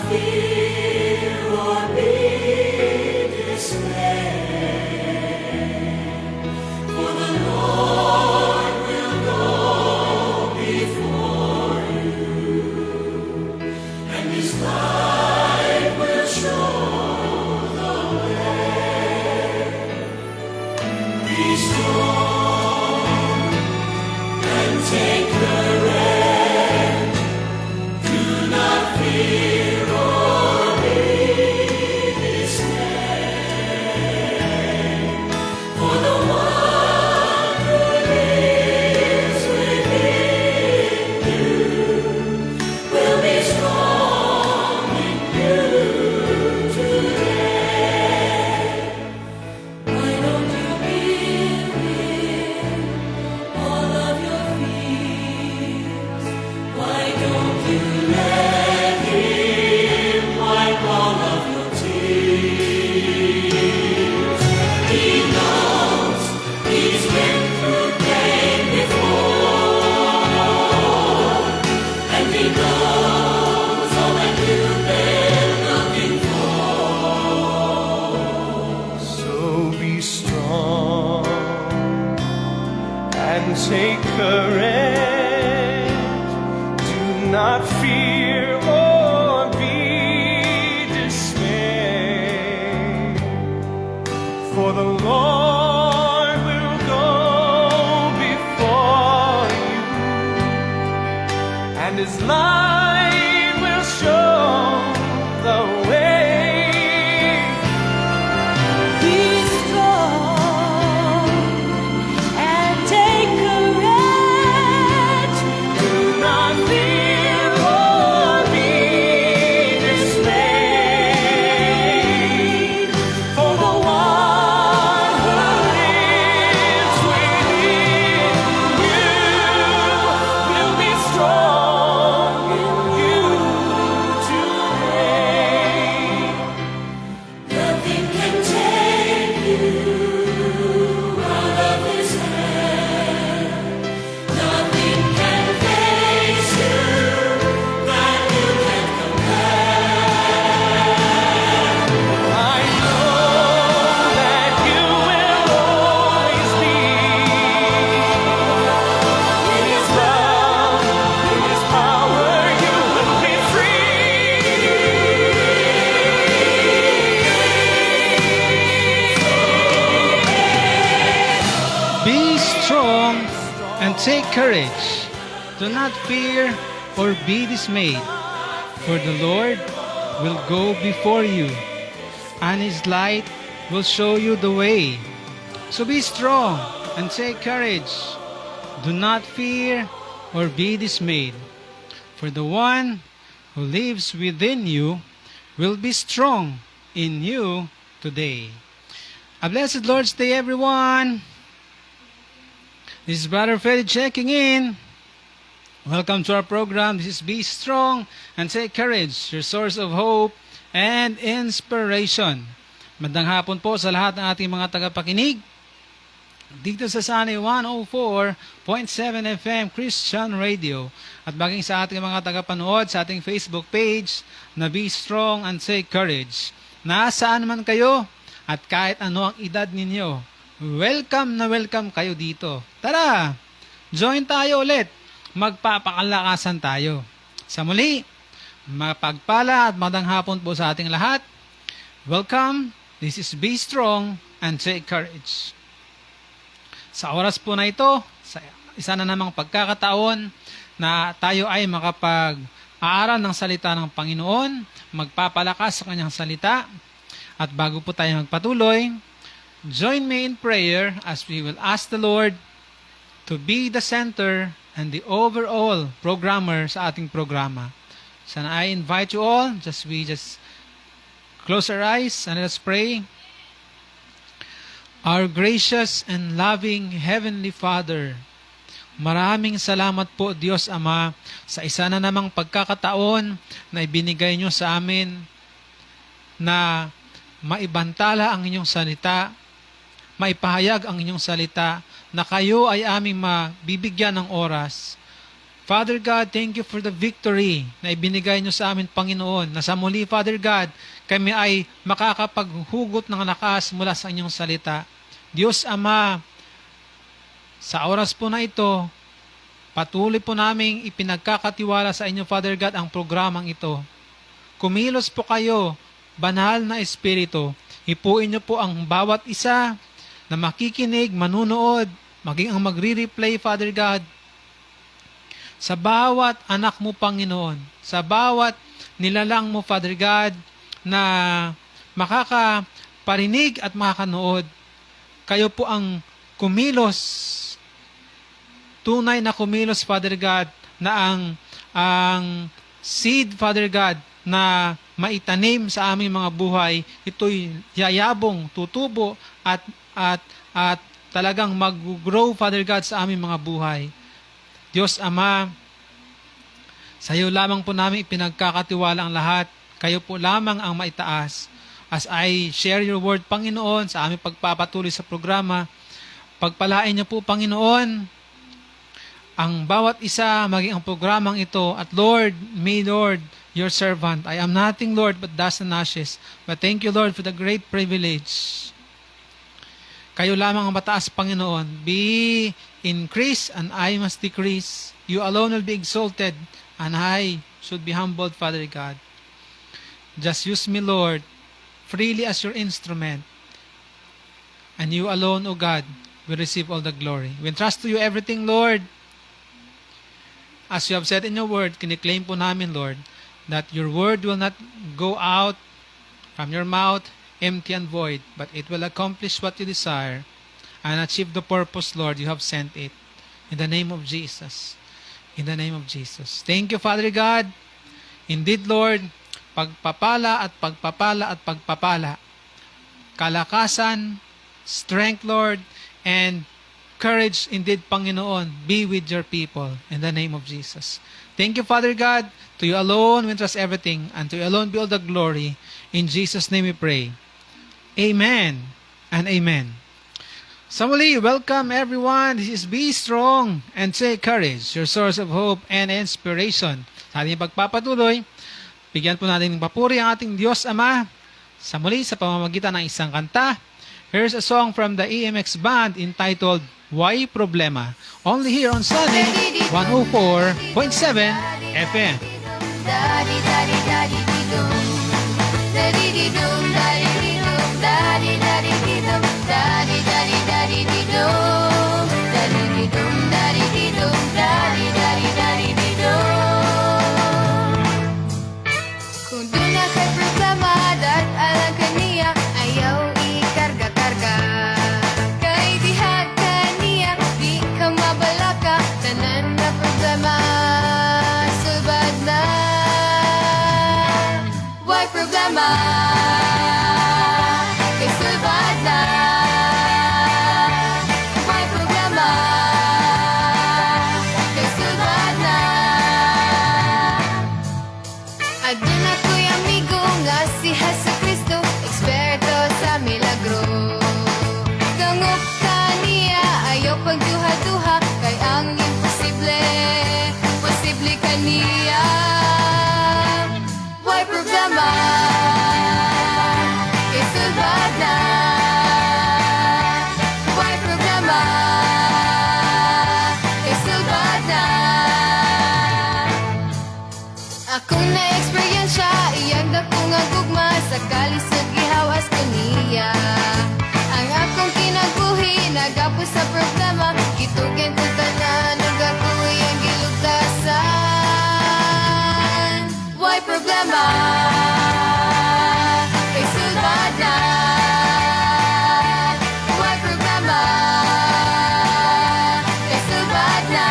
fear or be dismayed, for the Lord will go before you, and His light will show the way. Be strong and take courage. Do not fear or be dismayed, for the one who lives within you will be strong in you today. Why don't you give Him all of your fears? Why don't you let Him wipe all of your tears? He knows He's been through pain before, and He knows all that you've been looking for. So be strong and take courage. Do not fear or be dismayed, for the Lord will go before you, and His light will show the way. Be strong and take courage. Do not fear or be dismayed, for the one who lives within you will be strong in you today. Nothing can take you out of His hand. Nothing can face you that you can compare. I know that you will always be in His love, in His power. You will be Be strong and take courage. Do not fear or be dismayed, for the Lord will go before you, and His light will show you the way. So be strong and take courage. Do not fear or be dismayed, for the one who lives within you will be strong in you today. A blessed Lord's Day, everyone. This is Brother Freddy checking in. Welcome to our program. This is Be Strong and Take Courage, your source of hope and inspiration. Magandang hapon po sa lahat ng ating mga tagapakinig dito sa Sunny 104.7 FM Christian Radio, at baging sa ating mga tagapanood sa ating Facebook page na Be Strong and Take Courage. Nasaan man kayo at kahit ano ang edad ninyo, welcome na welcome kayo dito. Tara, join tayo ulit. Magpapakalakasan tayo. Sa muli, mapagpala at magandang hapon po sa ating lahat. Welcome. This is Be Strong and Take Courage. Sa oras po na ito, sa isa na namang pagkakataon na tayo ay makapag-aaral ng salita ng Panginoon, magpapalakas sa kanyang salita. At bago po tayo magpatuloy, join me in prayer as we will ask the Lord to be the center and the overall programmer sa ating programa. So I invite you all, we just close our eyes and let's pray. Our gracious and loving Heavenly Father, maraming salamat po Diyos Ama sa isa na namang pagkakataon na ibinigay nyo sa amin na maibantala ang inyong salita, maipahayag ang inyong salita, na kayo ay aming mabibigyan ng oras Father God, thank you for the victory na ibinigay nyo sa amin, Panginoon, na sa muli, Father God, kami ay makakapaghugot ng lakas mula sa inyong salita. Diyos Ama, sa oras po na ito, patuloy po naming ipinagkakatiwala sa inyo, Father God, ang programang ito. Kumilos po kayo, banal na Espiritu. Hipuin nyo po ang bawat isa na makikinig, manunood, maging ang magre-replay, Father God, sa bawat anak mo, Panginoon, sa bawat nilalang mo, Father God, na makakaparinig at makakanood. Kayo po ang kumilos, tunay na kumilos, Father God, na ang seed, Father God, na maitanim sa aming mga buhay, ito'y yayabong, tutubo, at talagang mag-grow, Father God, sa aming mga buhay. Diyos Ama, sa iyo lamang po namin ipinagkakatiwala ang lahat. Kayo po lamang ang maitaas. As I share your word, Panginoon, sa aming pagpapatuloy sa programa, pagpalain niyo po, Panginoon, ang bawat isa, maging ang programang ito. At Lord, may Lord, your servant. I am nothing, Lord, but dust and ashes. But thank you, Lord, for the great privilege. Kayo lamang ang mataas, Panginoon. Be increased and I must decrease. You alone will be exalted and I should be humbled, Father God. Just use me, Lord, freely as your instrument. And you alone, O God, will receive all the glory. We entrust to you everything, Lord. As you have said in your word, kiniklaim po namin, Lord, that your word will not go out from your mouth empty and void, but it will accomplish what you desire and achieve the purpose, Lord, you have sent it. In the name of Jesus. In the name of Jesus. Thank you, Father God. Indeed, Lord, pagpapala at pagpapala at pagpapala. Kalakasan, strength, Lord, and courage, indeed, Panginoon, be with your people. In the name of Jesus. Thank you, Father God. To you alone we entrust everything, and to you alone be all the glory. In Jesus' name we pray. Amen and amen. So muli, welcome everyone. This is Be Strong and Take Courage, your source of hope and inspiration. Sa ating pagpapatuloy, bigyan po natin ng papuri ang ating Diyos Ama sa muli sa pamamagitan ng isang kanta. Here's a song from the EMX Band entitled Why Problema? Only here on Sunny 104.7 FM. Daddy, daddy, daddy, dee-dum. Daddy, dee-dum, daddy, dee-dum. Daddy, daddy, dee-dum. Daddy, daddy, daddy, dee-dum. Daddy, dee-dum, daddy, dee-dum. Daddy, daddy, daddy, dee-dum. Kung doon na kay problema, dat alam ka niya, ayaw ikarga-karga. Kay dihat ka niya, di ka mabalaka, tanan na problema, subad na. Why problema? Kay subad na. Why problema? Kay subad na. Adun ako'y amigo nga si Jesucristo, eksperto sa milagro. Gangup ka niya, ayaw pagduha-duha, kay ang imposible, posible ka niya. Why problema? Kay subad na. Why problema? Kay subad na. Akong na-eksperyensya, iyang dako nga gugma, sa kalisod gihawas ko niya. Ang akong kinabuhi, nagapo sa problema, gitugen ko tanan, nagako iyang gilugtasan. Why problema? Kay subad na. Why problema? Kay subad na.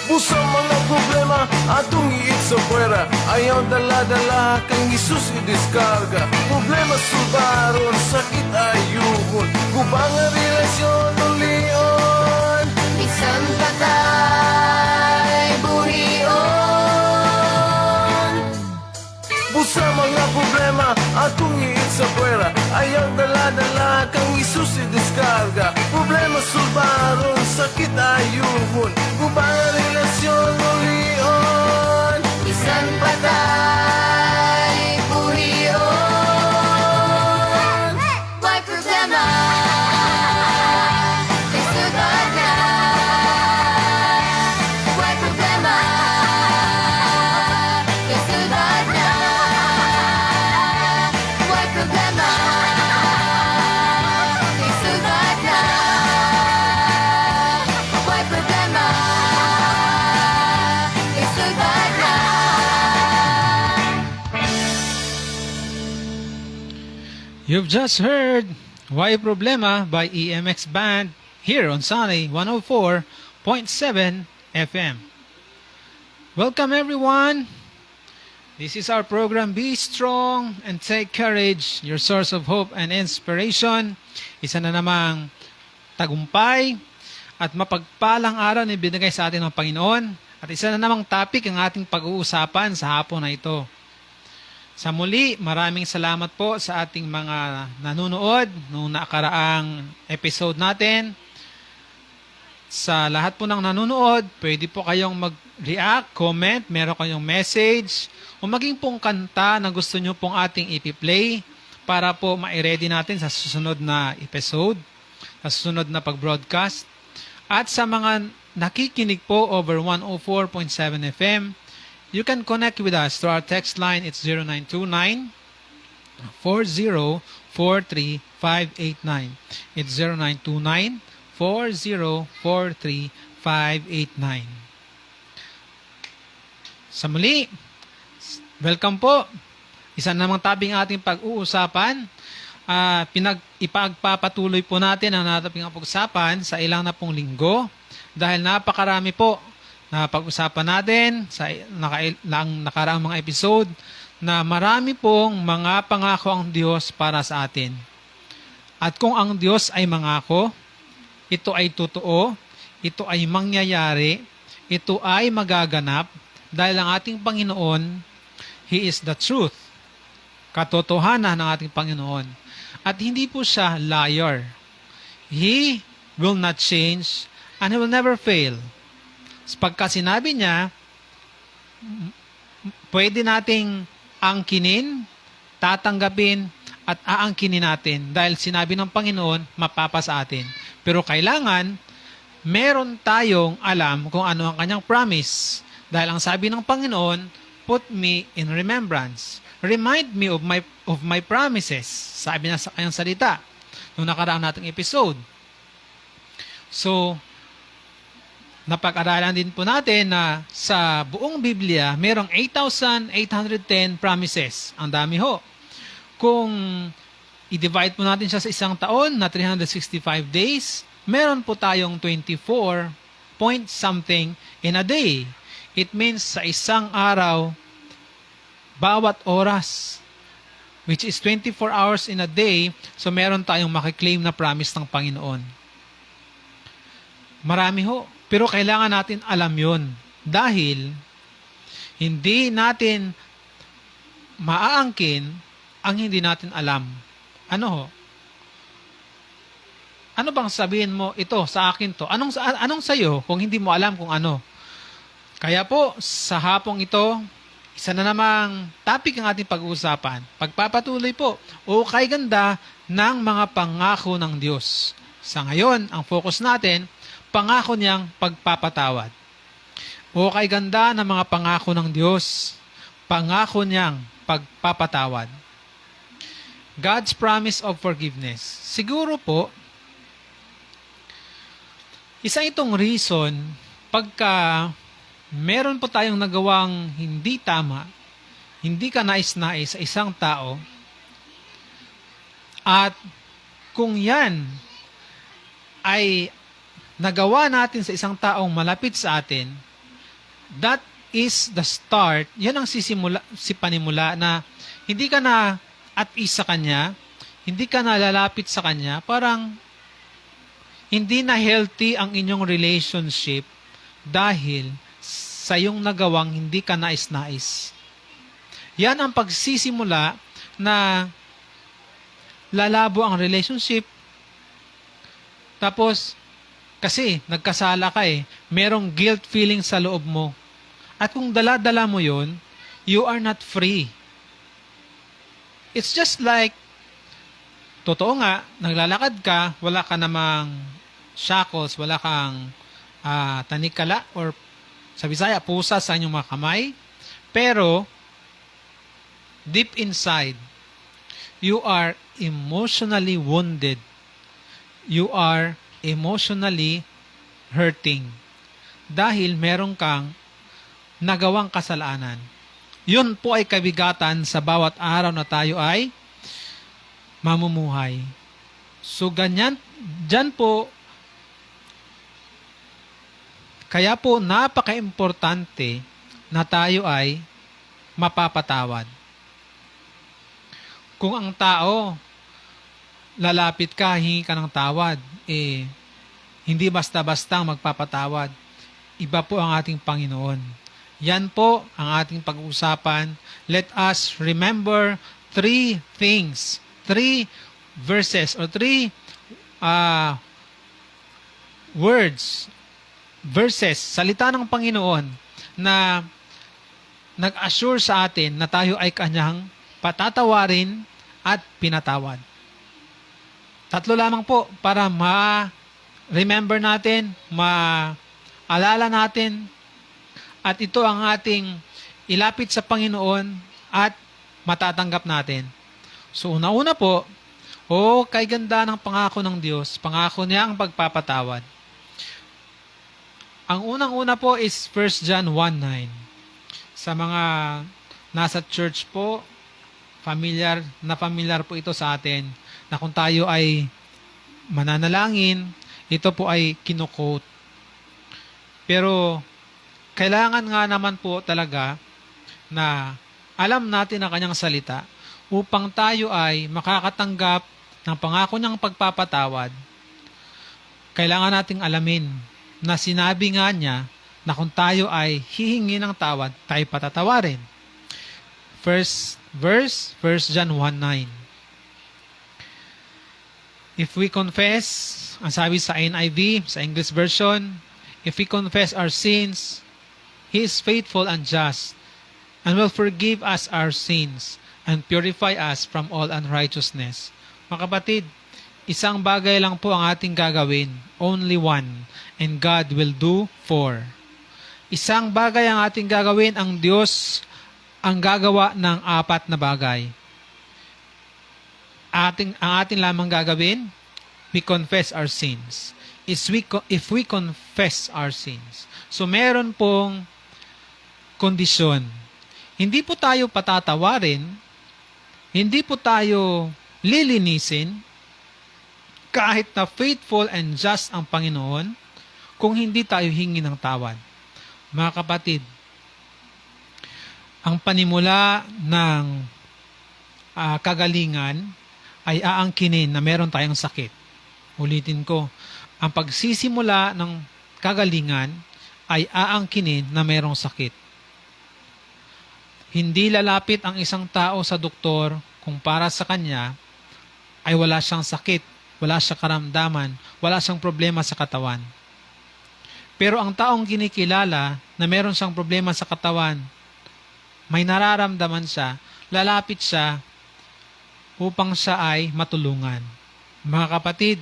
Puso mga problema atong iit sa puwera. Ayaw dala-dala kang Isus i-diskarga. Problema subaron, sakit ayuhon. Gubang ang relasyon ulion. Bisan patay, buhion. Puso mga problema atong iit sa puwera. Ayaw dala-dala kang Isus i-diskarga. Problema subaron, sakit ayuhon. You've just heard Why Problema by EMX Band here on Sunny 104.7 FM. Welcome everyone. This is our program, Be Strong and Take Courage, your source of hope and inspiration. Isa na namang tagumpay at mapagpalang araw na ibinigay sa atin ng Panginoon. At isa na namang topic ang ating pag-uusapan sa hapon na ito. Sa muli, maraming salamat po sa ating mga nanonood noong nakaraang episode natin. Sa lahat po ng nanonood, pwede po kayong mag-react, comment, meron kayong message, o maging pong kanta na gusto nyo pong ating ipi-play para po ma-ready natin sa susunod na episode, sa susunod na pag-broadcast. At sa mga nakikinig po over 104.7 FM, you can connect with us through our text line. It's 0929-4043-589. It's 0929-4043-589. Sa muli, welcome po. Isa namang tabing ating pag-uusapan. Ipagpapatuloy po natin ang natabing pag-usapan sa ilang na pong linggo dahil napakarami po na pag-usapan natin sa nakaraang mga episode na marami pong mga pangako ang Diyos para sa atin. At kung ang Diyos ay mangako, ito ay totoo, ito ay mangyayari, ito ay magaganap dahil ang ating Panginoon, He is the truth. Katotohanan ng ating Panginoon. At hindi po siya liar. He will not change and He will never fail. Pagka sinabi niya, pwede nating angkinin, tatanggapin, at aangkinin natin dahil sinabi ng Panginoon, mapapasa atin. Pero kailangan, meron tayong alam kung ano ang kanyang promise. Dahil ang sabi ng Panginoon, put me in remembrance. Remind me of my promises. Sabi na sa kanyang salita nung nakaraang nating episode. So, napag-aralan din po natin na sa buong Biblia, merong 8,810 promises. Ang dami ho. Kung i-divide po natin siya sa isang taon na 365 days, meron po tayong 24 point something in a day. It means sa isang araw, bawat oras, which is 24 hours in a day, so meron tayong makiklaim na promise ng Panginoon. Marami ho. Pero kailangan natin alam yon dahil hindi natin maaangkin ang hindi natin alam. Ano ho? Ano bang sabihin mo, ito, sa akin to? Anong sa'yo kung hindi mo alam kung ano? Kaya po, sa hapong ito, isa na namang topic ang ating pag-uusapan. Pagpapatuloy po, o kay ganda ng mga pangako ng Diyos. Sa ngayon, ang focus natin, pangako niyang pagpapatawad. O kay ganda ng mga pangako ng Diyos, pangako niyang pagpapatawad. God's promise of forgiveness. Siguro po, isa itong reason pagka meron po tayong nagawang hindi tama, hindi ka nais-nais sa isang tao, at kung yan ay nagawa natin sa isang taong malapit sa atin, that is the start, yan ang panimula na hindi ka na at ease sa kanya, hindi ka na lalapit sa kanya, parang hindi na healthy ang inyong relationship dahil sa iyong nagawang hindi ka nais-nais. Yan ang pagsisimula na lalabo ang relationship. Tapos, kasi nagkasala ka merong guilt feeling sa loob mo. At kung dala-dala mo yon, you are not free. It's just like, totoo nga, naglalakad ka, wala ka namang shackles, wala kang tanikala or sa Bisaya, pusa sa inyong mga kamay. Pero, deep inside, you are emotionally wounded. You are emotionally hurting dahil meron kang nagawang kasalanan. Yun po ay kabigatan sa bawat araw na tayo ay mamumuhay. So ganyan, dyan po, kaya po napaka-importante na tayo ay mapapatawad. Kung ang tao, lalapit ka, hingi ka ng tawad, hindi basta-basta magpapatawad. Iba po ang ating Panginoon. Yan po ang ating pag-uusapan. Let us remember 3 things, 3 verses, or 3 verses, salita ng Panginoon na nag-assure sa atin na tayo ay kanyang patatawarin at pinatawad. 3 lamang po para ma-remember natin, maalala natin, at ito ang ating ilapit sa Panginoon at matatanggap natin. So una-una po, kay ganda ng pangako ng Diyos, pangako niya ang pagpapatawad. Ang unang-una po is 1 John 1:9. Sa mga nasa church po, familiar po ito sa atin, na kung tayo ay mananalangin, ito po ay kino-quote. Pero kailangan nga naman po talaga na alam natin ang kanyang salita upang tayo ay makakatanggap ng pangako niyang pagpapatawad. Kailangan nating alamin na sinabi nga niya na kung tayo ay hihingi ng tawad, tayo patatawarin. First verse, 1 John 1:9. If we confess, ang sabi sa NIV, sa English version, if we confess our sins, He is faithful and just, and will forgive us our sins, and purify us from all unrighteousness. Mga kapatid, isang bagay lang po ang ating gagawin, only one, and God will do 4. Isang bagay ang ating gagawin, ang Diyos ang gagawa ng 4 na bagay. Ang ating lamang gagawin, we confess our sins. If we confess our sins. So meron pong kondisyon. Hindi po tayo patatawarin, hindi po tayo lilinisin, kahit na faithful and just ang Panginoon, kung hindi tayo hingi ng tawad. Mga kapatid, ang panimula ng kagalingan ay aangkinin na meron tayong sakit. Ulitin ko, ang pagsisimula ng kagalingan ay aangkinin na merong sakit. Hindi lalapit ang isang tao sa doktor kung para sa kanya ay wala siyang sakit, wala siyang karamdaman, wala siyang problema sa katawan. Pero ang taong kinikilala na meron siyang problema sa katawan, may nararamdaman siya, lalapit siya upang siya ay matulungan. Mga kapatid,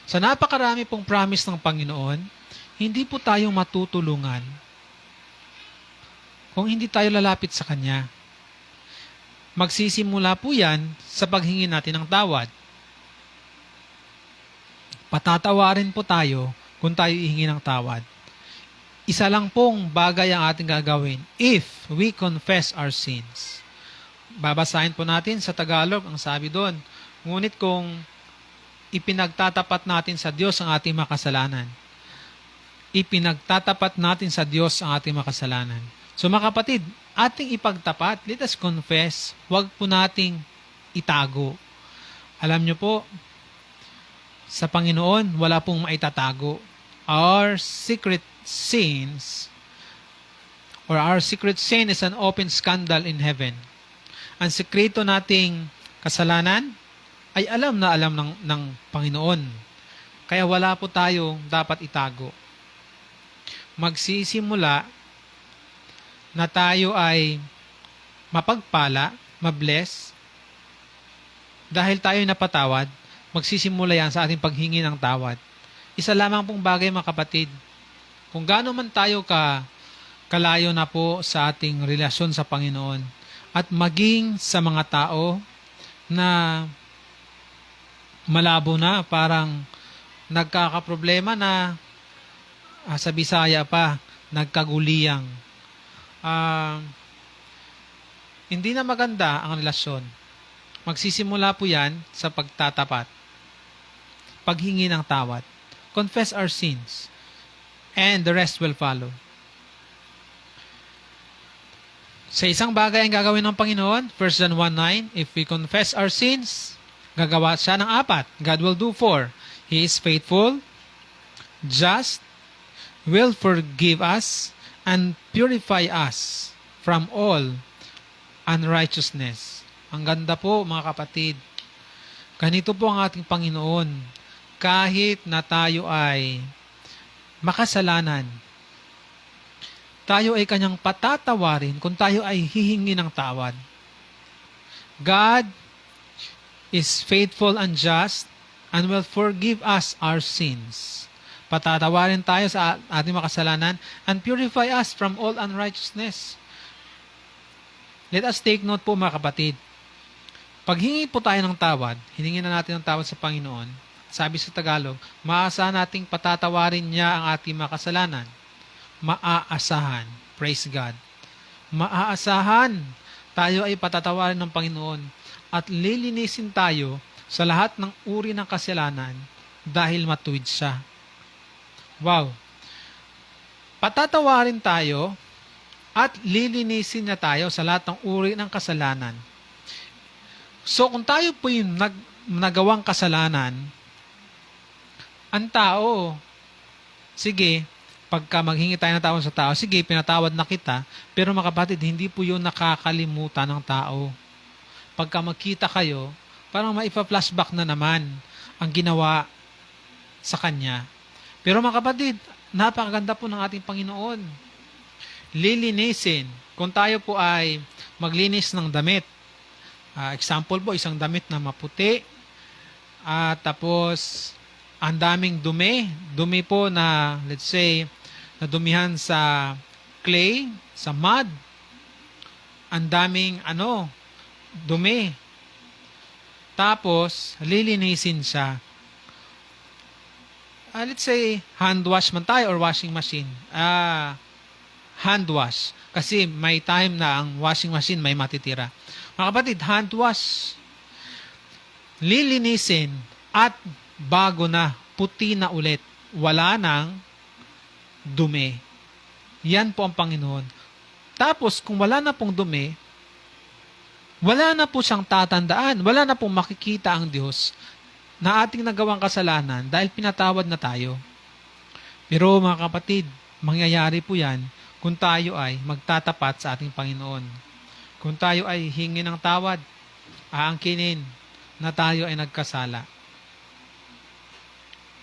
sa napakarami pong promise ng Panginoon, hindi po tayo matutulungan kung hindi tayo lalapit sa Kanya. Magsisimula po yan sa paghingi natin ng tawad. Patatawarin po tayo kung tayo ihingi ng tawad. Isa lang pong bagay ang ating gagawin, if we confess our sins. Babasahin po natin sa Tagalog, ang sabi doon, ngunit kung ipinagtatapat natin sa Diyos ang ating makasalanan, ipinagtatapat natin sa Diyos ang ating makasalanan. So mga kapatid, ating ipagtapat, let us confess, huwag po nating itago. Alam nyo po, sa Panginoon, wala pong maitatago. Our secret sins, or our secret sin is an open scandal in heaven. Ang sekreto nating kasalanan ay alam ng Panginoon. Kaya wala po tayo dapat itago. Magsisimula na tayo ay mapagpala, mabless, dahil tayo napatawad, magsisimula yan sa ating paghingi ng tawad. Isa lamang pong bagay, mga kapatid, kung gaano man tayo kalayo na po sa ating relasyon sa Panginoon, at maging sa mga tao na malabo na, parang nagkakaproblema na, sa Bisaya pa, nagkaguliyang. Hindi na maganda ang relasyon. Magsisimula po yan sa pagtatapat. Paghingi ng tawad. Confess our sins. And the rest will follow. Sa isang bagay ang gagawin ng Panginoon, 1 John 1:9, if we confess our sins, gagawa siya ng 4. God will do 4. He is faithful, just, will forgive us, and purify us from all unrighteousness. Ang ganda po mga kapatid. Ganito po ang ating Panginoon. Kahit na tayo ay makasalanan, tayo ay kanyang patatawarin kung tayo ay hihingi ng tawad. God is faithful and just and will forgive us our sins. Patatawarin tayo sa ating makasalanan and purify us from all unrighteousness. Let us take note po mga kapatid. Paghingi po tayo ng tawad, hiningi na natin ng tawad sa Panginoon, sabi sa Tagalog, maaasahan nating patatawarin niya ang ating makasalanan. Maaasahan. Praise God. Maaasahan. Tayo ay patatawarin ng Panginoon at lilinisin tayo sa lahat ng uri ng kasalanan dahil matuwid siya. Wow. Patatawarin tayo at lilinisin niya tayo sa lahat ng uri ng kasalanan. So kung tayo po yung nagawang kasalanan, ang tao, sige, pagka maghingi tayo ng tawad sa tao, sige, pinatawad na kita, pero mga kapatid, hindi po yun nakakalimutan ng tao. Pagka magkita kayo, parang maipa-flashback na naman ang ginawa sa kanya. Pero mga kapatid, napakaganda po ng ating Panginoon. Lilinisin. Kung tayo po ay maglinis ng damit, example po, isang damit na maputi, tapos ang daming dumi po na, let's say, nadumihan sa clay, sa mud, ang daming dumi. Tapos, lilinisin siya. Let's say, hand wash man tayo or washing machine. Hand wash. Kasi may time na ang washing machine may matitira. Mga kapatid, hand wash. Lilinisin at bago na, puti na ulit. Wala nang dumi. Yan po ang Panginoon. Tapos, kung wala na pong dumi, wala na po siyang tatandaan. Wala na pong makikita ang Diyos na ating nagawang kasalanan dahil pinatawad na tayo. Pero mga kapatid, mangyayari po yan kung tayo ay magtatapat sa ating Panginoon. Kung tayo ay hingi ng tawad, aangkinin na tayo ay nagkasala.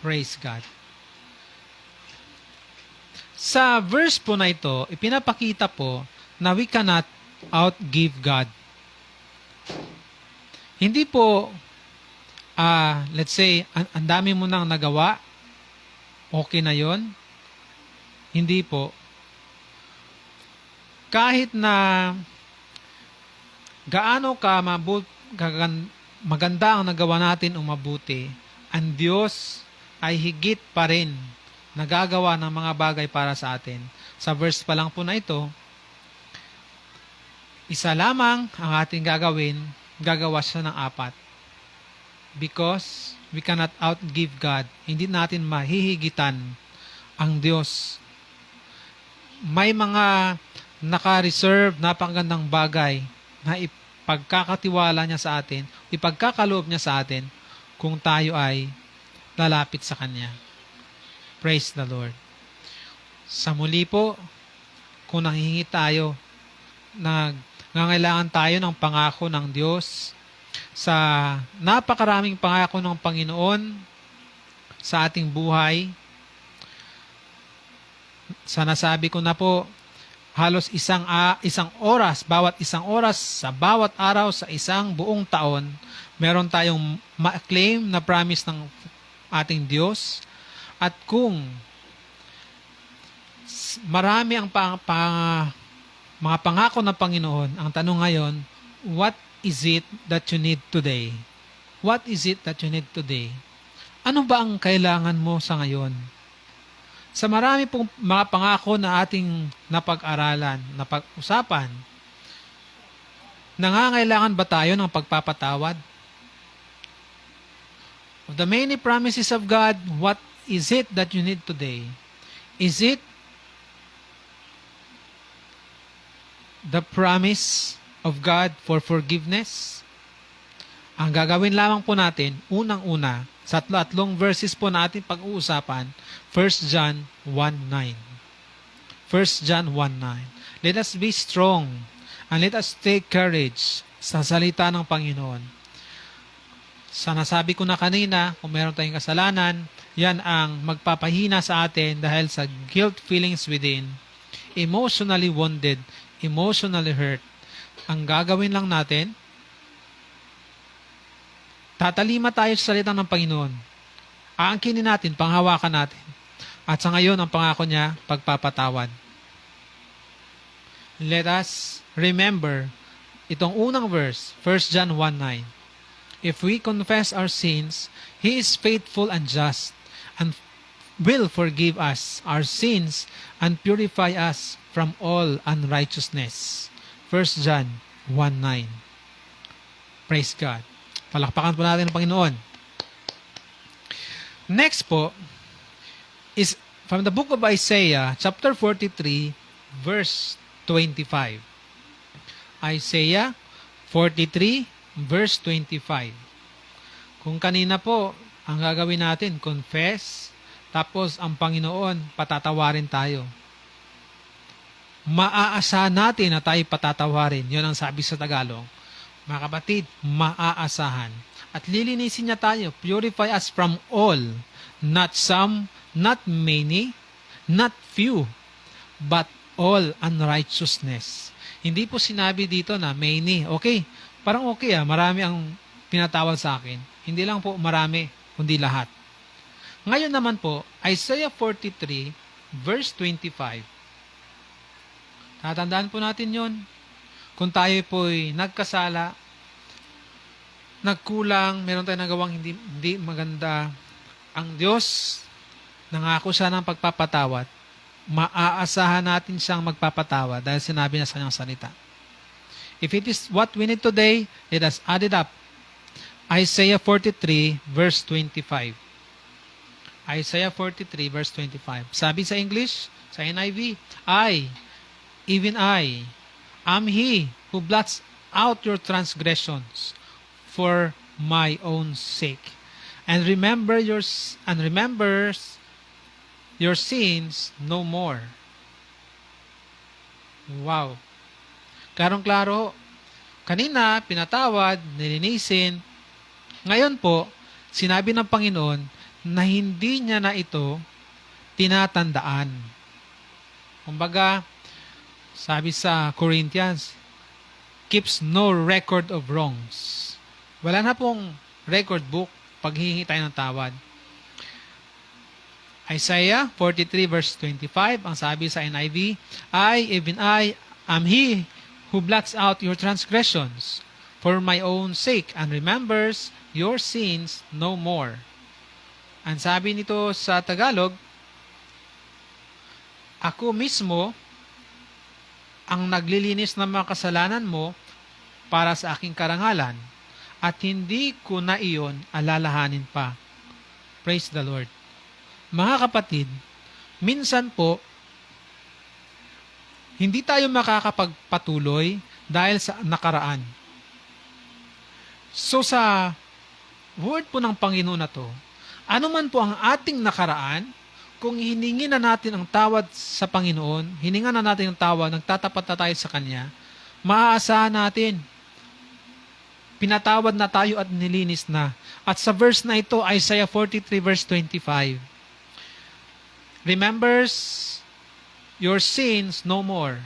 Praise God. Sa verse po na ito, ipinapakita po na we cannot outgive God. Hindi po, let's say, ang dami mo nang nagawa, okay na yon. Hindi po. Kahit na gaano ka maganda ang nagawa natin o mabuti, ang Diyos ay higit pa rin nagagawa ng mga bagay para sa atin. Sa verse pa lang po na ito, isa lamang ang ating gagawa siya ng 4. Because we cannot outgive God. Hindi natin mahihigitan ang Diyos. May mga naka-reserve, napakagandang bagay na ipagkakatiwala niya sa atin, ipagkakaloob niya sa atin kung tayo ay lalapit sa Kanya. Praise the Lord. Sa muli po, kung nanghihingi tayo, nangangailangan tayo ng pangako ng Diyos, sa napakaraming pangako ng Panginoon sa ating buhay, sa nasabi ko na po, halos isang oras, bawat isang oras, sa bawat araw, sa isang buong taon, meron tayong ma-claim na promise ng ating Diyos. At kung marami ang mga pangako ng Panginoon, ang tanong ngayon, what is it that you need today? What is it that you need today? Ano ba ang kailangan mo sa ngayon? Sa marami pong mga pangako na ating napag-aralan, napag-usapan, Nangangailangan ba tayo ng pagpapatawad? Of the many promises of God, what is it that you need today? Is it the promise of God for forgiveness? Ang gagawin lamang po natin, unang-una, sa tatlong verses po natin pag-uusapan, 1 John 1:9. 1 John 1:9. Let us be strong and let us take courage sa salita ng Panginoon. Sa nasabi ko na kanina, kung meron tayong kasalanan, yan ang magpapahina sa atin dahil sa guilt feelings within, emotionally wounded, emotionally hurt. Ang gagawin lang natin, tatalima tayo sa salita ng Panginoon. Aangkinin natin, panghawakan natin. At sa ngayon, ang pangako niya, pagpapatawad. Let us remember itong unang verse, 1 John 1:9. If we confess our sins, He is faithful and just and will forgive us our sins and purify us from all unrighteousness. 1 John 1:9. Praise God. Palakpakan po natin ang Panginoon. Next po is from the book of Isaiah, chapter 43, verse 25. Isaiah 43, verse 25. Kung kanina po, ang gagawin natin, confess, tapos ang Panginoon, patatawarin tayo. Maaasahan natin na tayo patatawarin. Yun ang sabi sa Tagalog. Mga kapatid, maaasahan. At lilinisin niya tayo, purify us from all, not some, not many, not few, but all unrighteousness. Hindi po sinabi dito na many. Okay, parang okay marami ang pinatawad sa akin. Hindi lang po marami, kundi lahat. Ngayon naman po, Isaiah 43, verse 25. Tatandaan po natin yon. Kung tayo po'y nagkasala, nagkulang, meron tayong nagawang hindi maganda, ang Diyos, nangako siya ng pagpapatawad. Maaasahan natin siyang magpapatawad dahil sinabi na sa kanyang salita. If it is what we need today, let us add it up. Isaiah 43, verse 25. Isaiah 43, verse 25. Sabi sa English, sa NIV, even I, am He who blots out your transgressions for my own sake, and remembers your sins no more. Wow. Klarong-klaro. Kanina, pinatawad, nilinisin. Ngayon po, sinabi ng Panginoon na hindi niya na ito tinatandaan. Kumbaga, sabi sa Corinthians, keeps no record of wrongs. Wala na pong record book pag hihingi tayo ng tawad. Isaiah 43 verse 25, ang sabi sa NIV, even I am He who blots out your transgressions for my own sake and remembers your sins no more. Ang sabi nito sa Tagalog, ako mismo ang naglilinis ng mga kasalanan mo para sa aking karangalan at hindi ko na iyon alalahanin pa. Praise the Lord. Mga kapatid, minsan po, hindi tayo makakapagpatuloy dahil sa nakaraan. So sa word po ng Panginoon na to, ano man po ang ating nakaraan, kung hiningi na natin ang tawad sa Panginoon, hininga na natin ang tawad, nagtatapat na tayo sa Kanya, maaasahan natin, pinatawad na tayo at nilinis na. At sa verse na ito, Isaiah 43 verse 25, remembers your sins no more.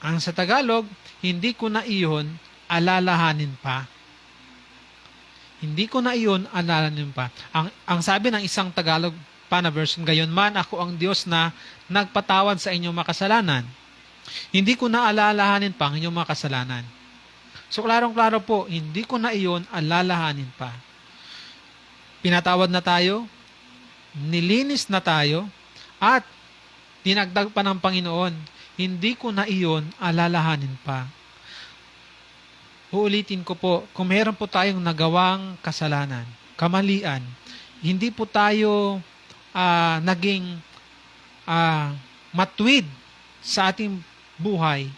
Ang sa Tagalog, hindi ko na iyon alalahanin pa. Hindi ko na iyon alalahanin pa. Ang sabi ng isang Tagalog pa na version, gayon man ako ang Diyos na nagpatawad sa inyong makasalanan. Hindi ko na alalahanin pa ang inyong makasalanan. So klarong-klaro po, hindi ko na iyon alalahanin pa. Pinatawad na tayo, nilinis na tayo, at dinagdag pa ng Panginoon, hindi ko na iyon alalahanin pa. Uulitin ko po, kung meron po tayong nagawang kasalanan, kamalian, hindi po tayo naging matuwid sa ating buhay.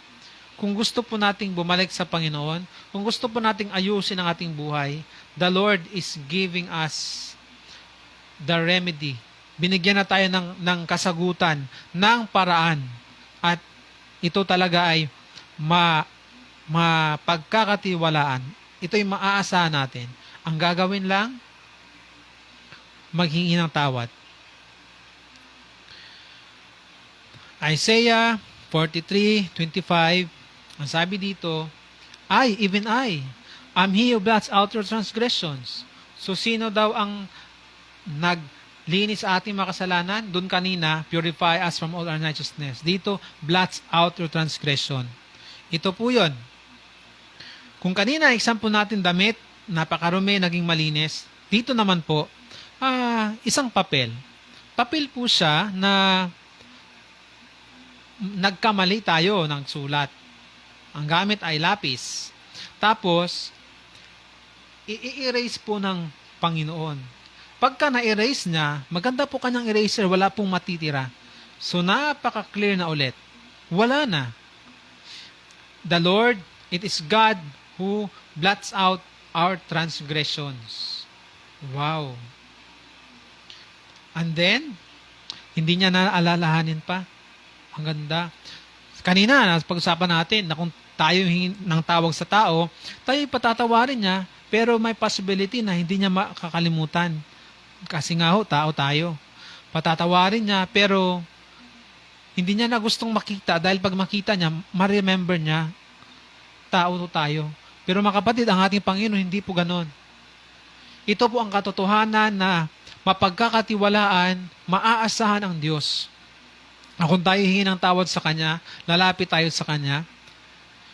Kung gusto po nating bumalik sa Panginoon, kung gusto po nating ayusin ang ating buhay, the Lord is giving us the remedy. Binigyan na tayo ng kasagutan, ng paraan. At ito talaga ay mapagkakatiwalaan. Ito'y maaasahan natin. Ang gagawin lang, maghingi ng tawad. Isaiah 43:25, ang sabi dito, even I, am he who blots out your transgressions. So, sino daw ang naglinis sa ating makasalanan? Doon kanina, purify us from all unrighteousness. Dito, blots out your transgression. Ito po yun. Kung kanina, example natin damit, napakarumi, naging malinis. Dito naman po, isang papel. Papel po siya na nagkamali tayo ng sulat. Ang gamit ay lapis. Tapos, i-erase po ng Panginoon. Pagka na-erase niya, maganda po kanyang eraser, wala pong matitira. So, napaka-clear na ulit. Wala na. The Lord, it is God who blots out our transgressions. Wow. And then, hindi niya naalalahanin pa. Ang ganda. Kanina, pag-usapan natin na kung tayo ng tawag sa tao, tayo patatawarin niya, pero may possibility na hindi niya makakalimutan. Kasi nga tao tayo. Patatawarin niya, pero hindi niya na gustong makita dahil pag makita niya, ma-remember niya, tao tayo. Pero mga kapatid, ang ating Panginoon, hindi po ganon. Ito po ang katotohanan na mapagkakatiwalaan, maaasahan ang Diyos. Kung tayo hingi ng tawad sa Kanya, lalapit tayo sa Kanya,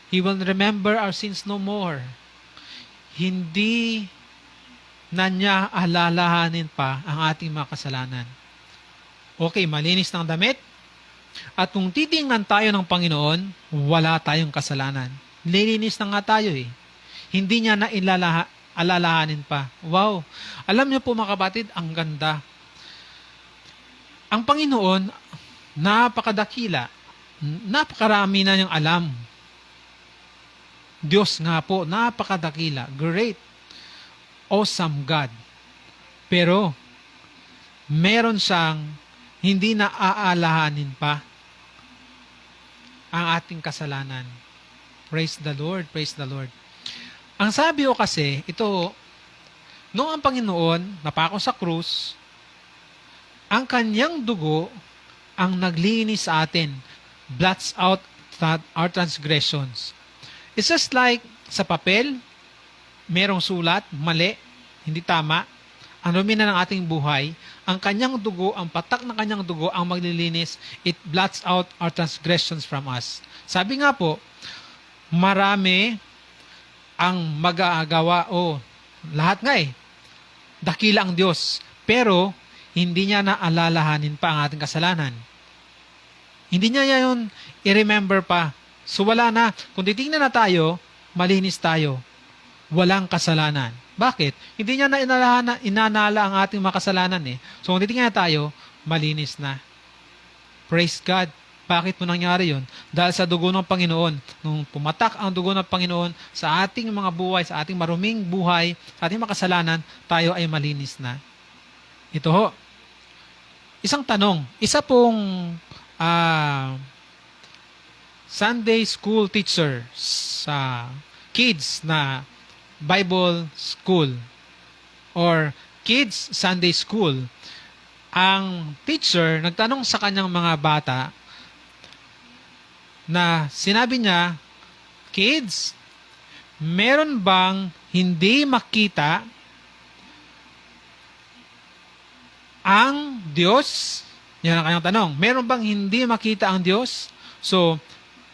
He will remember our sins no more. Hindi na niya alalahanin pa ang ating mga kasalanan. Okay, malinis ng damit. At kung titingnan tayo ng Panginoon, wala tayong kasalanan. Nilinis na nga tayo eh. Hindi niya na alalahanin pa. Wow! Alam niyo po mga kapatid, ang ganda. Ang Panginoon, napakadakila. Napakarami na niyang alam. Diyos nga po, napakadakila. Great, awesome God. Pero, meron siyang hindi na aalahanin pa ang ating kasalanan. Praise the Lord, praise the Lord. Ang sabi ko kasi, ito, noong ang Panginoon napako sa krus, ang kanyang dugo ang naglinis sa atin, blots out our transgressions. It's just like sa papel, merong sulat, mali, hindi tama, ang rumi na ng ating buhay, ang kanyang dugo, ang patak ng kanyang dugo, ang maglilinis, it blots out our transgressions from us. Sabi nga po, marami ang mag-aagawa, lahat nga dakila ang Diyos, pero hindi niya na alalahanin pa ang ating kasalanan. Hindi niya yun i-remember pa. So wala na. Kung titingnan na tayo, malinis tayo. Walang kasalanan. Bakit? Hindi niya na inanala ang ating mga kasalanan eh. So kung titingnan na tayo, malinis na. Praise God. Bakit mo nangyari yun? Dahil sa dugo ng Panginoon. Nung pumatak ang dugo ng Panginoon sa ating mga buhay, sa ating maruming buhay, sa ating mga kasalanan, tayo ay malinis na. Ito ho. Isang tanong. Isa pong Sunday school teacher sa kids na Bible school or kids Sunday school. Ang teacher nagtanong sa kanyang mga bata na sinabi niya, kids, meron bang hindi makita ang Diyos? Yan ang kanyang tanong. Meron bang hindi makita ang Diyos? So,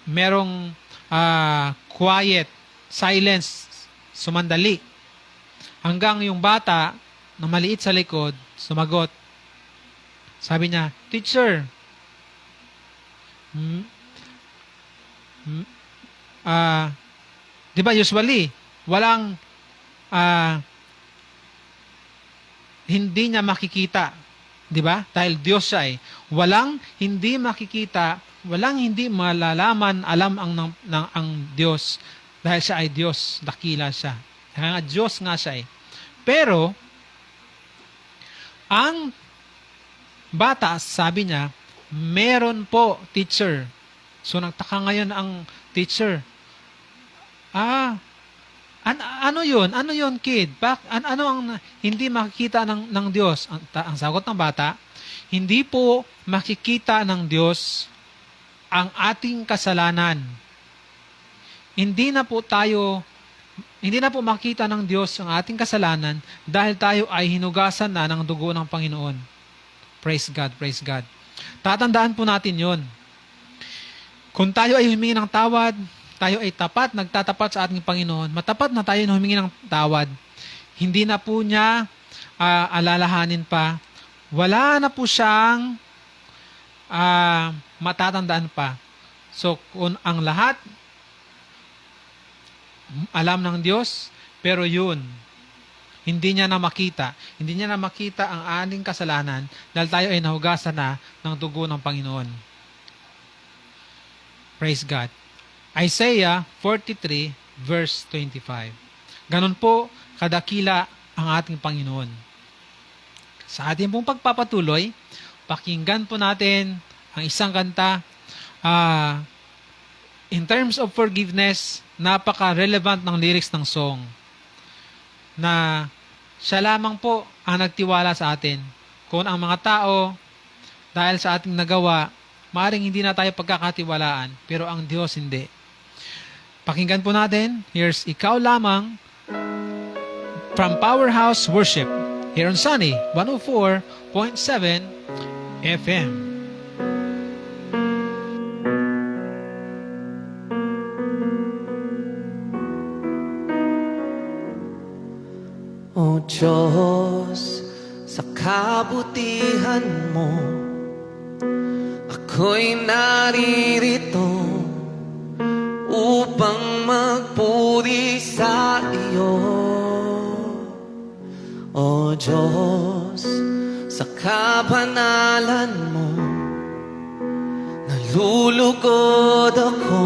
merong quiet, silence, sumandali. Hanggang yung bata na maliit sa likod, sumagot. Sabi niya, Teacher, di ba usually, walang hindi niya makikita. Di ba? Dahil Diyos siya eh. Walang hindi makikita, walang hindi malalaman, alam ang Diyos. Dahil siya ay Diyos, dakila siya. Kaya nga Diyos nga siya eh. Pero, ang bata, sabi niya, meron po, teacher. So, nagtaka ngayon ang teacher. Ano yun? Ano yun, kid? Ano ang hindi makikita ng Diyos? Ang sagot ng bata, hindi po makikita ng Diyos ang ating kasalanan. Hindi na po makita ng Diyos ang ating kasalanan dahil tayo ay hinugasan na ng dugo ng Panginoon. Praise God, praise God. Tatandaan po natin yon. Kung tayo ay humingi ng tawad, tayo ay tapat, nagtatapat sa ating Panginoon, matapat na tayo na humingi ng tawad, hindi na po niya alalahanin pa, wala na po siyang matatandaan pa. So, kung ang lahat alam ng Diyos, pero yun, hindi niya na makita ang ating kasalanan dahil tayo ay nahugasan na ng dugo ng Panginoon. Praise God. Isaiah 43 verse 25. Ganon po kadakila ang ating Panginoon. Sa ating pong pagpapatuloy, pakinggan po natin ang isang kanta. In terms of forgiveness, napaka-relevant ng lyrics ng song na siya lamang po ang nagtiwala sa atin. Kung ang mga tao, dahil sa ating nagawa, maaaring hindi na tayo pagkakatiwalaan, pero ang Diyos hindi. Pakinggan po natin. Here's Ikaw Lamang from Powerhouse Worship here on Sunny 104.7 FM. O Diyos, sa kabutihan mo, ako'y naririto upang magpuri sa iyo. O Diyos, sa kabanalan mo, nalulugod ako,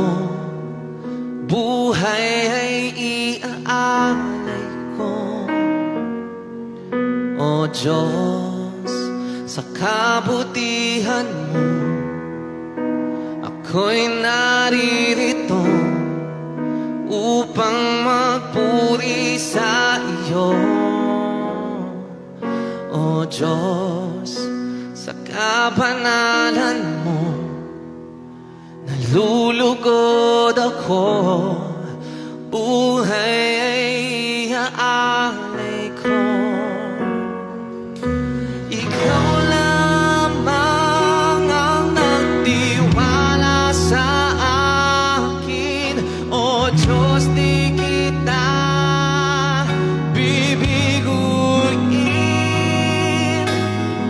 buhay ay iaalay ko. O Diyos, sa kabutihan mo, ako'y naririto upang magpuri sa iyo. O Diyos, sa kabanalan mo, nalulugod ako, buhay ay iaalay ko. Ikaw lamang ang nagtiwala sa akin. O Diyos, di kita bibiguin.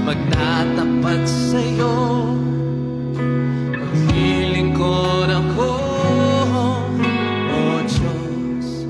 Magtatapat sa'yo, maglilingkod ako. O Diyos,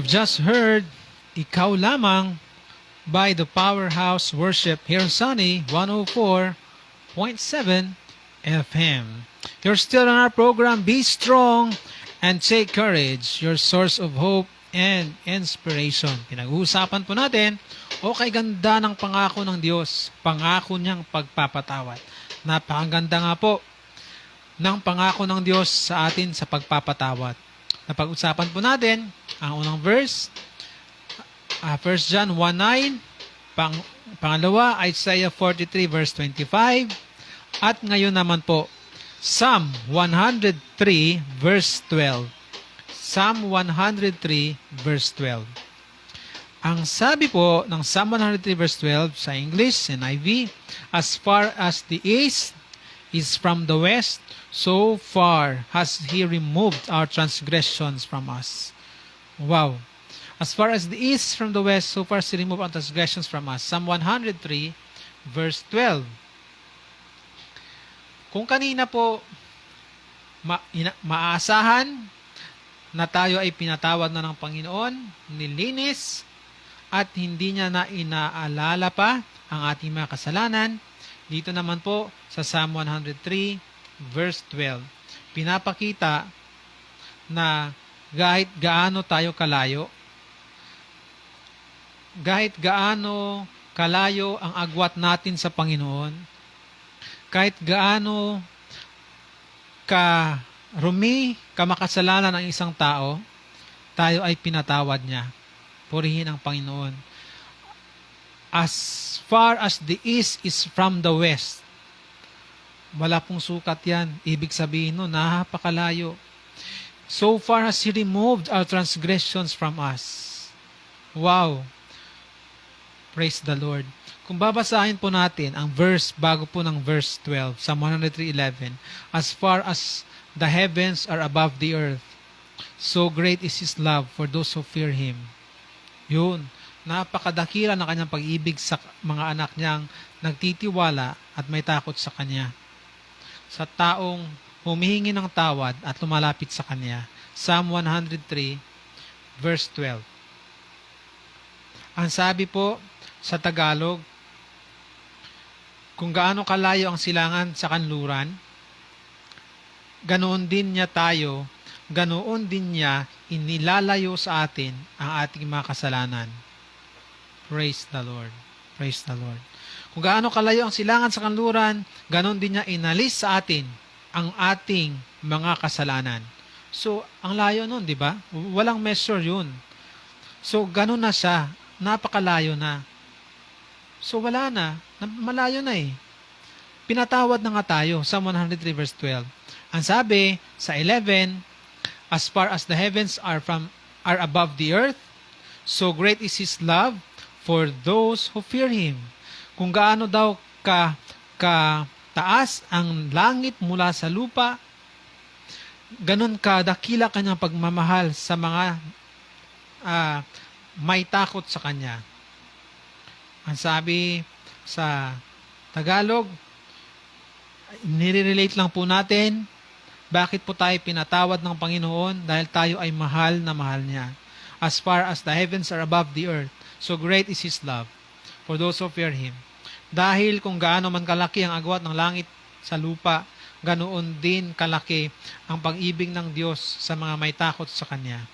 You've just heard Ikaw Lamang by the Powerhouse Worship here on Sunny 104.7 FM. You're still on our program, Be Strong and Take Courage, your source of hope and inspiration. Pinag-uusapan po natin, kay ganda ng pangako ng Diyos, pangako niyang pagpapatawad. Napakaganda nga po ng pangako ng Diyos sa atin sa pagpapatawad. Napag-usapan po natin ang unang verse, 1 John 1:9, pangalawa, Isaiah 43 verse 25, at ngayon naman po, Psalm 103 verse 12. Psalm 103 verse 12. Ang sabi po ng Psalm 103 verse 12 sa English, NIV, as far as the east is from the west, so far has He removed our transgressions from us. Wow. As far as the east from the west, so far as He removed our transgressions from us. Psalm 103 verse 12. Kung kanina po maaasahan na tayo ay pinatawad na ng Panginoon, nilinis, at hindi niya na inaalala pa ang ating mga kasalanan, dito naman po sa Psalm 103 verse 12, pinapakita na kahit gaano tayo kalayo, kahit gaano kalayo ang agwat natin sa Panginoon, kahit gaano karumi, kamakasalanan ng isang tao, tayo ay pinatawad niya. Purihin ang Panginoon. As far as the east is from the west, wala pong sukat yan. Ibig sabihin no, napakalayo. So far as He removed our transgressions from us. Wow! Praise the Lord. Kung babasahin po natin ang verse bago po ng verse 12 sa 103:11, as far as the heavens are above the earth, so great is His love for those who fear Him. Yun, napakadakila na kanyang pag-ibig sa mga anak niyang nagtitiwala at may takot sa Kanya. Sa taong humihingi ng tawad at lumalapit sa Kanya. Psalm 103 verse 12. Ang sabi po sa Tagalog, kung gaano kalayo ang silangan sa kanluran, ganoon din niya tayo, ganoon din niya inilalayo sa atin ang ating mga kasalanan. Praise the Lord. Praise the Lord. Kung gaano kalayo ang silangan sa kanluran, ganoon din niya inalis sa atin ang ating mga kasalanan. So, ang layo nun, di ba? Walang measure yun. So, ganoon na siya. Napakalayo na. So wala na, malayo na eh. Pinatawad na nga tayo sa 103 verse 12. Ang sabi sa 11, as far as the heavens are above the earth, so great is His love for those who fear Him. Kung gaano daw taas ang langit mula sa lupa, ganun dakila kanyang pagmamahal sa mga may takot sa Kanya. Ang sabi sa Tagalog, nire-relate lang po natin, bakit po tayo pinatawad ng Panginoon? Dahil tayo ay mahal na mahal niya. As far as the heavens are above the earth, so great is His love for those who fear Him. Dahil kung gaano man kalaki ang agwat ng langit sa lupa, ganoon din kalaki ang pag-ibig ng Diyos sa mga may takot sa Kanya.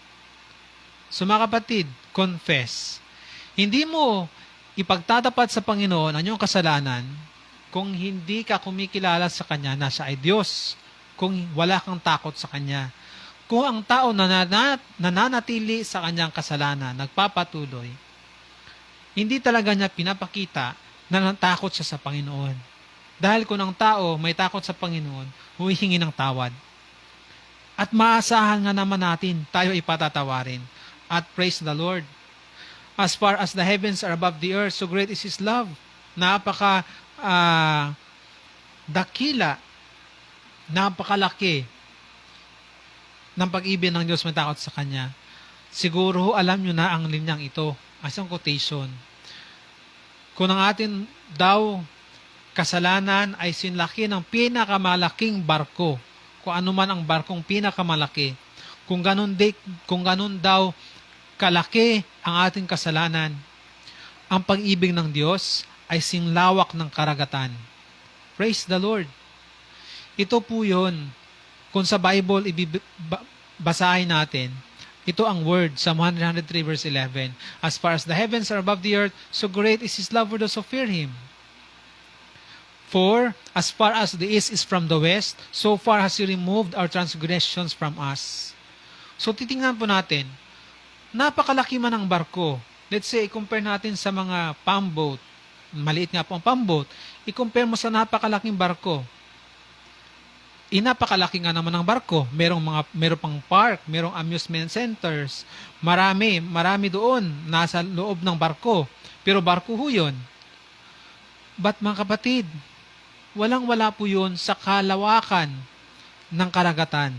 So mga kapatid, confess. Hindi mo ipagtatapat sa Panginoon ang iyong kasalanan kung hindi ka kumikilala sa Kanya na siya ay Diyos, kung wala kang takot sa Kanya. Kung ang tao nananatili sa kanyang kasalanan, nagpapatuloy, hindi talaga niya pinapakita na natakot siya sa Panginoon. Dahil kung ang tao may takot sa Panginoon, humihingi ng tawad. At maasahan nga naman natin, tayo ipatatawarin. At praise the Lord. As far as the heavens are above the earth, so great is His love. Napaka dakila, napakalaki ng pag-ibig ng Diyos may takot sa Kanya. Siguro alam nyo na ang linyang ito. As ang quotation. Kung ang atin daw kasalanan ay sinlaki ng pinakamalaking barko, kung ano man ang barkong pinakamalaki, kung ganun daw kalaki ang ating kasalanan, ang pag-ibig ng Diyos ay singlawak ng karagatan. Praise the Lord. Ito po yun. Kung sa Bible basahin natin, ito ang word, Psalm 103 verse 11. As far as the heavens are above the earth, so great is His love for those who fear Him. For as far as the east is from the west, so far has He removed our transgressions from us. So titingnan po natin, napakalaki man ang barko. Let's say, i-compare natin sa mga palm boat. Maliit nga po ang palm boat. I-compare mo sa napakalaking barko. Napakalaki nga naman ang barko. Merong pang park, merong amusement centers. Marami doon nasa loob ng barko. Pero barko ho yun. But mga kapatid, walang-wala po yun sa kalawakan ng karagatan.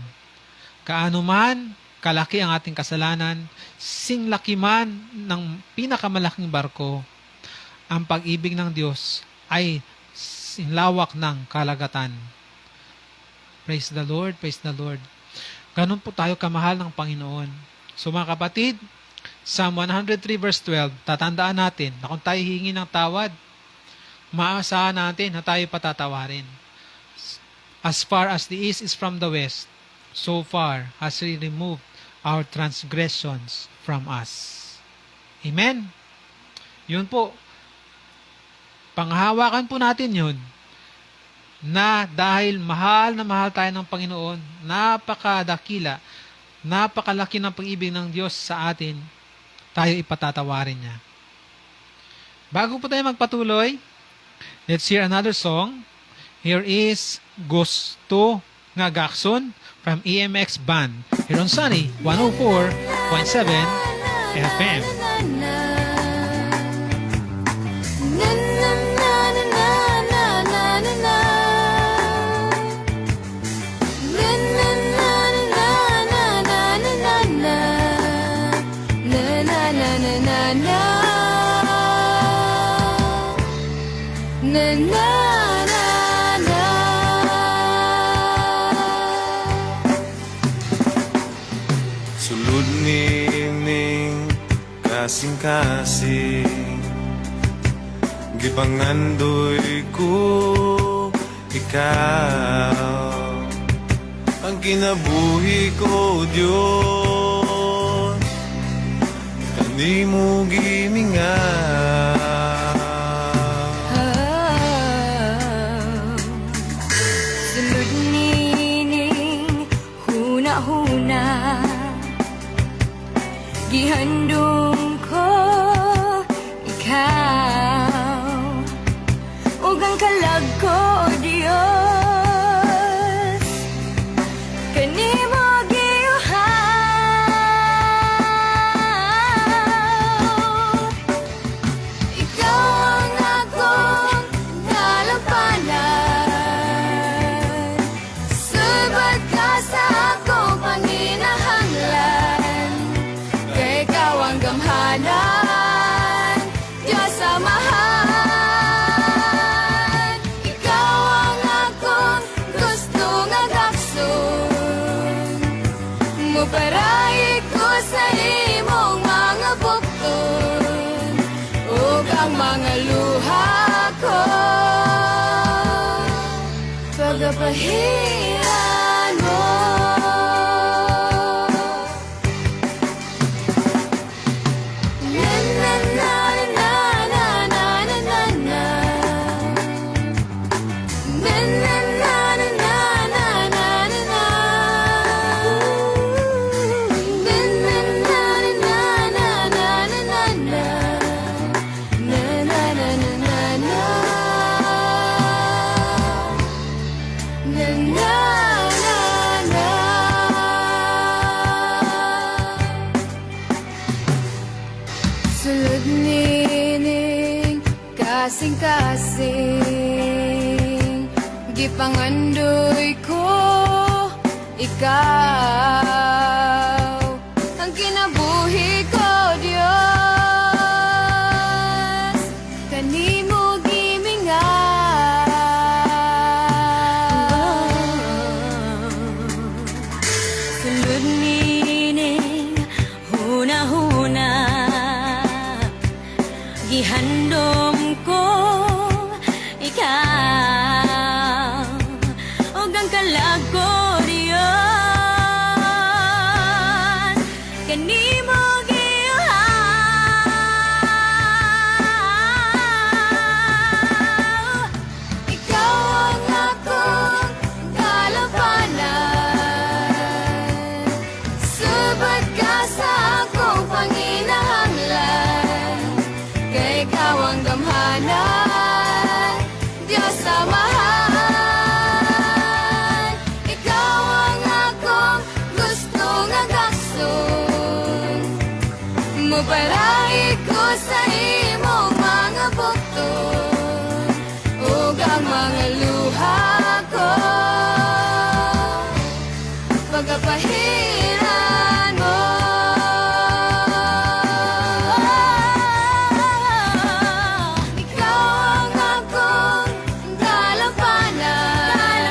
Kaano man kalaki ang ating kasalanan, singlaki man ng pinakamalaking barko, ang pag-ibig ng Diyos ay sinlawak ng kalagatan. Praise the Lord, praise the Lord. Ganun po tayo kamahal ng Panginoon. So mga kapatid, Psalm 103 verse 12, tatandaan natin na kung tayo hihingi ng tawad, maasahan natin na tayo patatawarin. As far as the east is from the west, so far has He removed our transgressions from us. Amen? Yun po. Panghawakan po natin yun na dahil mahal na mahal tayo ng Panginoon, napakadakila, napakalaki ng pag-ibig ng Diyos sa atin, tayo ipatatawarin niya. Bago po tayo magpatuloy, let's hear another song. Here is Gusto Nga Gakson from EMX Band here on Sunny 104.7 FM. Sulod nining kasing-kasing, gipangandoy ko ikaw, ang kinabuhi ko Diyos, kanimo gimingaw. Sulod nining huna-huna, gihandong ko ikaw, ug ang kalag ko o Dios, kanimo giuhaw. Ikaw ang akong nalampanan, subad ka sa akong panginahanglan. Kay ikaw ang gamhanan, Diyos amahan. Ikaw ang akong gusto nga gakson, muparay ko sa imong mga bukton, ug ang mga luha ko pagapahiran mo. Sulod nining kasing-kasing, gipangandoy ko ikaw, ang kinabuhi ko Diyos, kanimo gimingaw. Sulod nining huna-huna, gugom ko ikaw ug ang kalagod iyon kanimo giuhaw. Ikaw ang akong kalabanan, subad ka sa akong panginahanglan, kay ikaw ang gamhanan, Diyos Amahan. Ikaw ang akong gustong agakson, muparay ko sa imong mga bukton, ug ang mga luha ko pagapahiran mo. Ikaw ang akong kalabanan,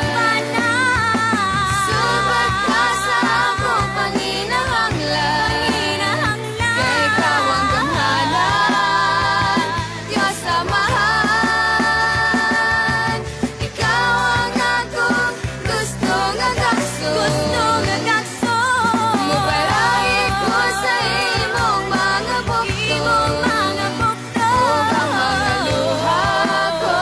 subad ka sa akong panginahanglan, kay ikaw ang gamhanan, Diyos Amahan. Ikaw ang akong gustong agakson, muparay ko sa imong mga bukton, ug ang mga luha ko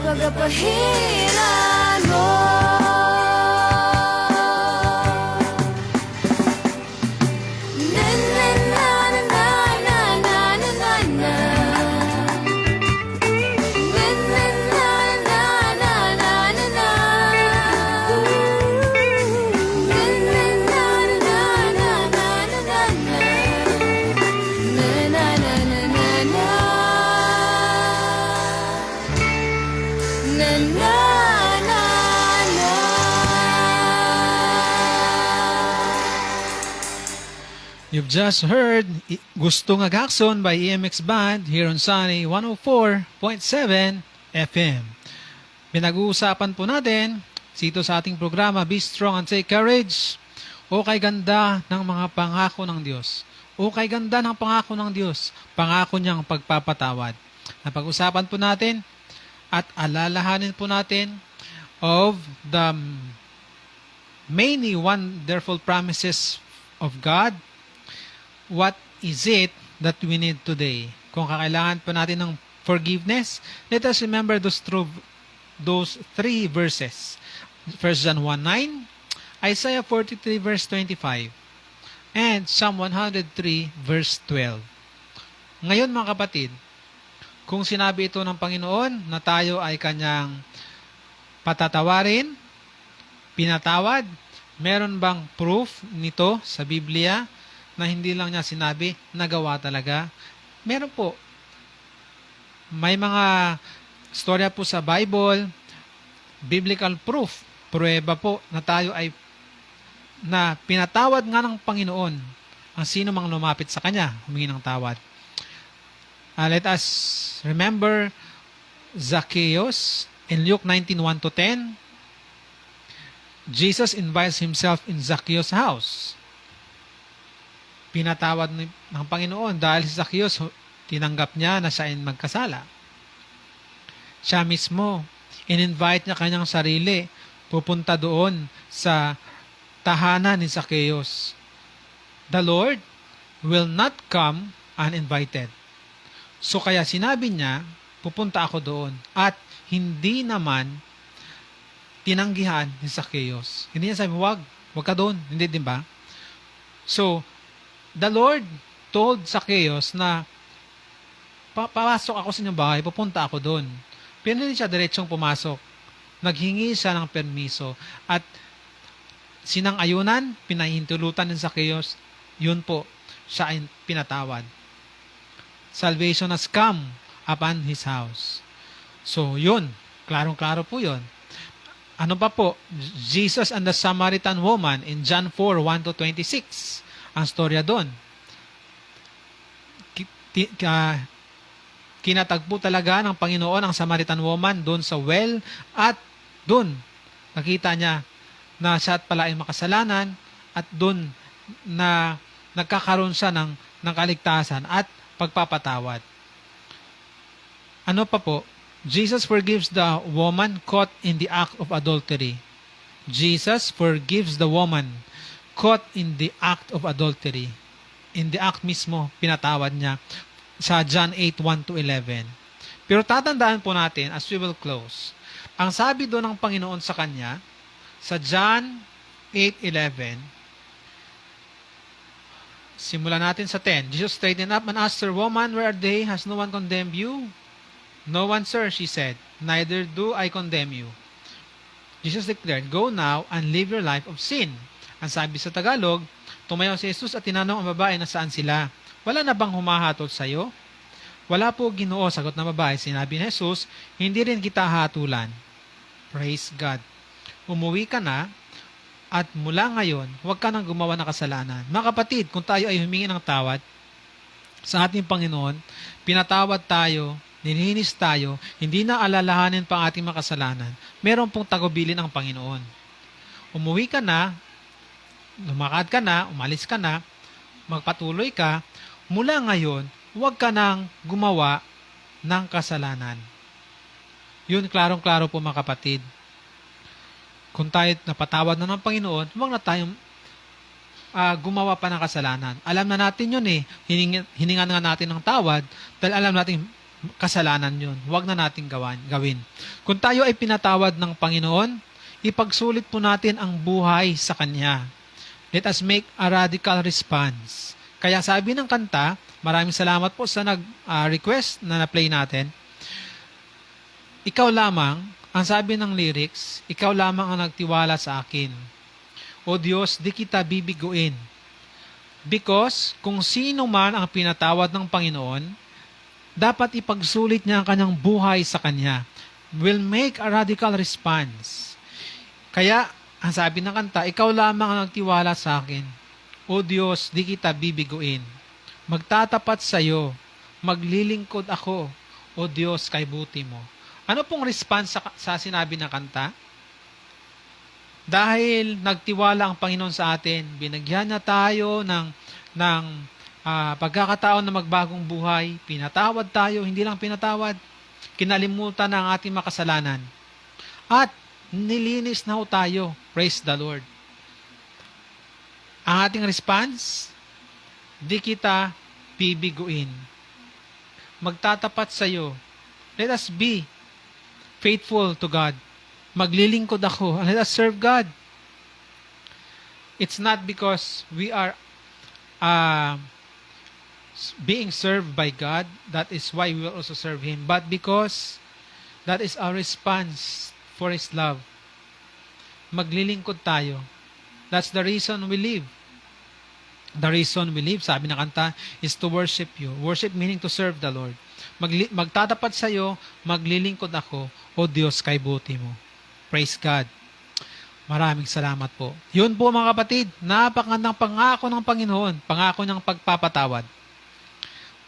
pagapahiran mo. Na na na na na na na na na. Na na na na na na na na. Na na na na na na na na na. Na na na na na na. Na na na na. You've just heard Gustong Agakson by EMX Band here on Sunny 104.7 FM. Pinag-uusapan po natin dito sa ating programa, Be Strong and Take Courage. O kay ganda ng mga pangako ng Diyos. O kay ganda ng pangako ng Diyos. Pangako niyang pagpapatawad. Napag-usapan po natin at alalahanin po natin of the many wonderful promises of God. What is it that we need today? Kung kakailangan pa natin ng forgiveness, let us remember those three verses. 1 John 1:9, Isaiah 43 verse 25, and Psalm 103 verse 12. Ngayon mga kapatid, kung sinabi ito ng Panginoon na tayo ay kanyang patatawarin, pinatawad, meron bang proof nito sa Biblia na hindi lang niya sinabi, nagawa talaga? Meron po. May mga storya po sa Bible, biblical proof, pruweba po na tayo ay na pinatawad nga ng Panginoon ang sino mang lumapit sa Kanya, humingi ng tawad. Let us remember Zacchaeus in Luke 19:1-10. Jesus invites himself in Zacchaeus' house. Pinatawad ng Panginoon dahil si Zacchaeus, tinanggap niya na siya ay magkasala. Siya mismo, in-invite niya kanyang sarili, pupunta doon sa tahanan ni Zacchaeus. The Lord will not come uninvited. So kaya sinabi niya, pupunta ako doon. At hindi naman tinanggihan ni Zacchaeus. Hindi niya sabi, wag ka doon. Hindi din ba? So, the Lord told Zacchaeus na papasok ako sa inyong bahay, pupunta ako doon. Pero hindi siya diretsong pumasok. Naghingi siya ng permiso. At sinang-ayunan, pinahintulutan ni Zacchaeus, yun po, siya ay pinatawad. Salvation has come upon his house. So, yun. Klarong-klaro po yun. Ano pa po? Jesus and the Samaritan woman in John 4:1-26. Ang storya doon. Kinatagpo talaga ng Panginoon ang Samaritan woman doon sa well at doon nakita niya na siya at pala ay makasalanan at doon na nagkakaroon siya ng kaligtasan at pagpapatawad. Ano pa po? Jesus forgives the woman caught in the act of adultery. Jesus forgives the woman caught in the act of adultery. In the act mismo, pinatawad niya sa John 8:1-11. Pero tatandaan po natin as we will close, ang sabi doon ng Panginoon sa kanya, sa John 8:11, simulan natin sa 10. Jesus straightened up and asked her, "Woman, where are they? Has no one condemned you?" "No one, sir," she said. "Neither do I condemn you." Jesus declared, "Go now and live your life of sin." Ang sabi sa Tagalog, tumayo si Jesus at tinanong ang babae na saan sila. "Wala na bang humahatol sa iyo?" "Wala po, Ginoo," sagot ng babae. Sinabi ni Jesus, "Hindi rin kita hatulan." Praise God. Umuwi ka na at mula ngayon, huwag ka nang gumawa ng kasalanan. Mga kapatid, kung tayo ay humingi ng tawad sa ating Panginoon, pinatawad tayo, nilinis tayo, hindi na alalahanin pa ang ating makasalanan, meron pong tagubilin ang Panginoon. Umuwi ka na, lumakad ka na, umalis ka na, magpatuloy ka, mula ngayon, huwag ka nang gumawa ng kasalanan. Yun, klarong-klaro po mga kapatid. Kung tayo napatawad na ng Panginoon, huwag na tayong gumawa pa ng kasalanan. Alam na natin yun eh. Hiningan nga natin ng tawad dahil alam natin kasalanan yun. Huwag na natin gawin. Kung tayo ay pinatawad ng Panginoon, ipagsulit po natin ang buhay sa Kanya. Let us make a radical response. Kaya sabi ng kanta, maraming salamat po sa nag-request na na-play natin. Ikaw lamang, ang sabi ng lyrics, ikaw lamang ang nagtiwala sa akin. O Diyos, di kita bibiguin. Because kung sino man ang pinatawad ng Panginoon, dapat ipagsulit niya ang kanyang buhay sa Kanya. Will make a radical response. Kaya, ang sabi ng kanta, ikaw lamang ang nagtiwala sa akin. O Diyos, di kita bibiguin. Magtatapat sa iyo, maglilingkod ako, O Diyos, kay buti mo. Ano pong response sa sinabi ng kanta? Dahil nagtiwala ang Panginoon sa atin, binagyan niya tayo ng pagkakataon na magbagong buhay, pinatawad tayo, hindi lang pinatawad, kinalimutan na ang ating makasalanan. At nilinis na ho tayo. Praise the Lord. Ang ating response, di kita bibiguin. Magtatapat sa iyo. Let us be faithful to God. Maglilingkod ako. Let us serve God. It's not because we are being served by God, that is why we will also serve Him, but because that is our response for His love. Maglilingkod tayo. That's the reason we live. The reason we live, sabi na kanta, is to worship you. Worship meaning to serve the Lord. Magtatapat sa iyo, maglilingkod ako, O Diyos, kay buti mo. Praise God. Maraming salamat po. Yun po mga kapatid, napakagandang pangako ng Panginoon, pangako ng pagpapatawad.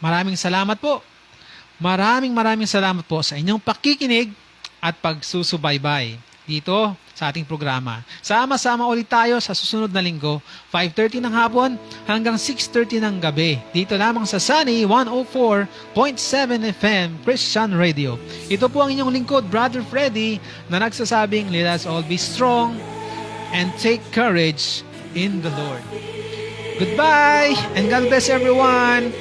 Maraming salamat po. Maraming salamat po sa inyong pakikinig at pagsusubaybay dito sa ating programa. Sama-sama ulit tayo sa susunod na linggo, 5:30 ng hapon hanggang 6:30 ng gabi. Dito lamang sa Sunny 104.7 FM Christian Radio. Ito po ang inyong lingkod, Brother Freddy, na nagsasabing, let us all be strong and take courage in the Lord. Goodbye and God bless everyone.